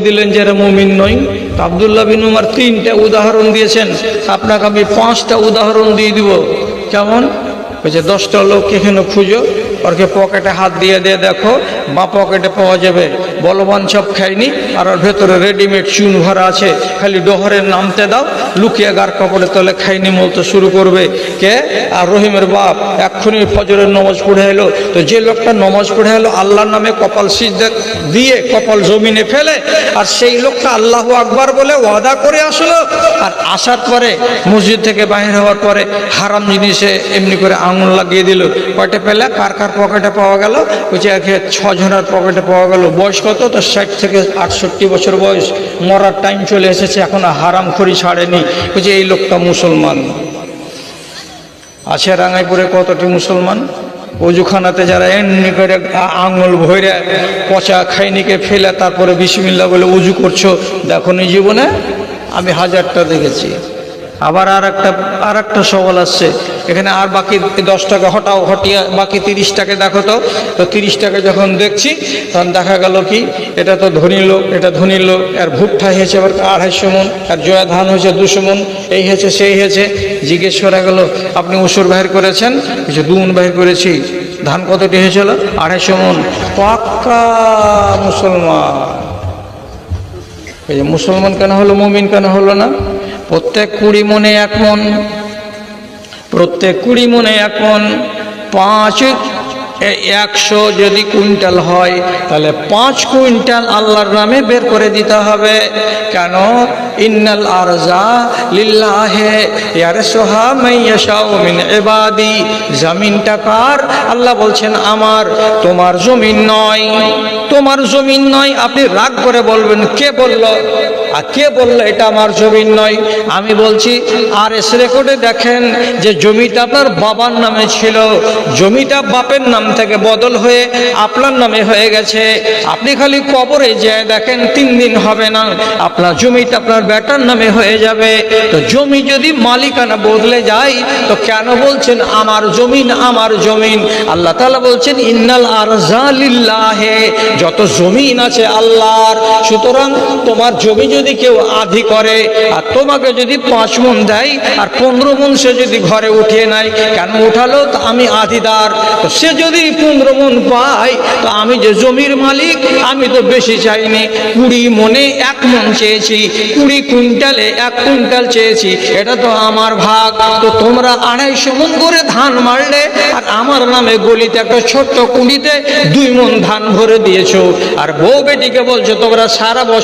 দিলেন যারা মুমিন নয়। তো আব্দুল্লাহ বিন উমর 3টা উদাহরণ দিয়েছেন, আপনাকে আমি 5টা উদাহরণ দিয়ে দিব। কেমন? বলছে 10টা লোক এখানে খুঁজো, ওরকে পকেটে হাত দিয়ে দেখো, বাঁ পকেটে পাওয়া যাবে বলবান সব খায়নি, আর ওর ভেতরে রেডিমেড চুন ভরা আছে, খালি ডহরের নামতে দাও, লুকিয়ে গার কাপড়ে তলে খাইনি বলতে শুরু করবে। কে? আর রহিমের বাপ এক্ষুনি ফজরের নামাজ পড়ে এলো। তো যে লোকটা নামাজ পড়ে এলো আল্লাহর নামে কপাল সিজদা দিয়ে কপাল জমিনে ফেলে, আর সেই লোকটা আল্লাহু আকবার বলে ওয়াদা করে আসলো, আর আসার পরে মসজিদ থেকে বাইরে হওয়ার পরে হারাম জিনিসে এমনি করে আঙুল লাগিয়ে দিল। কয়টা পেলে? কার কার পকেটে পাওয়া গেল? বলছে 6 জনের পকেটে পাওয়া গেল। বয়স কত? তো 60 থেকে 68 বছর বয়স, মরার টাইম চলে এসেছে, এখন হারাম খড়ি ছাড়েনি। বলছে এই লোকটা মুসলমান। আছে রাঙাইপুরে কতটি মুসলমান? অজুখানাতে যারা এমনি করে আঙুল ভরে পচা খাইনিকে ফেলে তারপরে বিসমিল্লাহ বলে উজু করছো, দেখো নি জীবনে? আমি 1000টা দেখেছি। আবার আর একটা সওয়াল আসছে এখানে, আর বাকি 10 টাকা হটিয়ে বাকি 30 টাকা দেখো। তো 30 টাকা যখন দেখছি তখন দেখা গেল কি, এটা তো ধনী লোক, এটা ধনী লোক, আর ভুট্টা হয়েছে আবার 250 মন, আর জয়া ধান হয়েছে 200 মন, এই হয়েছে সেই হয়েছে। জিজ্ঞেস করা গেল আপনি উসুর বাহির করেছেন? কিছু দুন বাহির করেছি। ধান কতটি হয়েছিল? 250 মন। পাক্কা মুসলমান। এই যে মুসলমান কেন হলো, মুমিন কেন হলো না? প্রত্যেক 20 মনে 1 মন, প্রত্যেক 20 মনে 1 মন, 100 যদি কুইন্টাল হয় তাহলে 5 কুইন্টাল আল্লাহর নামে বের করে দিতে হবে। কেন? ইন্নাল আরজা লিল্লাহি ইয়ারসুহা মাইয়াশাউ মিন ইবাদি। জমিনটা কার? আল্লাহ বলছেন আমার, তোমার জমিন নয়, তোমার জমিন নয়। আপনি রাগ করে বলবেন কে বলল? আর কে বলল এটা আমার জমিন নয়? আমি বলছি আর এস রেকর্ডে দেখেন যে জমিটা আপনার বাবার নামে ছিল, জমিটা বাপের নাম থেকে বদল হয়ে আপনার নামে হয়ে গেছে। আপনি খালি কবরে যেয়ে দেখেন 3 দিন হবে না আপনার জমিটা আপনার বেটার নামে হয়ে যাবে। তো জমি যদি মালিকানা বদলে যায় তো কেন বলছেন আমার জমিন, আমার জমিন? আল্লাহ তাআলা বলছেন ইন্নাল আরজা লিল্লাহি, যত জমিন আছে আল্লাহর। সুতরাং তোমার জমি যদি কেউ আধি করে আর তোমাকে যদি 5 মণ দেয় আর 15 মণ সে যদি ঘরে উঠিয়ে নেয়, কেন উঠালো? তো আমি আধিদার। তো সে যদি 15 মণ পায় তো আমি যে জমির মালিক আমি তো বেশি চাইনি, 20 মণে 1 মণ চেয়েছি, 20 কুইন্টালে 1 কুইন্টাল চেয়েছি, এটা তো আমার ভাগ। তো তোমরা 250 মণ করে ধান মারলে আর আমার নামে গলিতে একটা ছোট্ট কুঁড়িতে 2 মণ ধান ভরে দিয়েছো, আর বউ বেটিকে বলছো তোমরা সারা বছর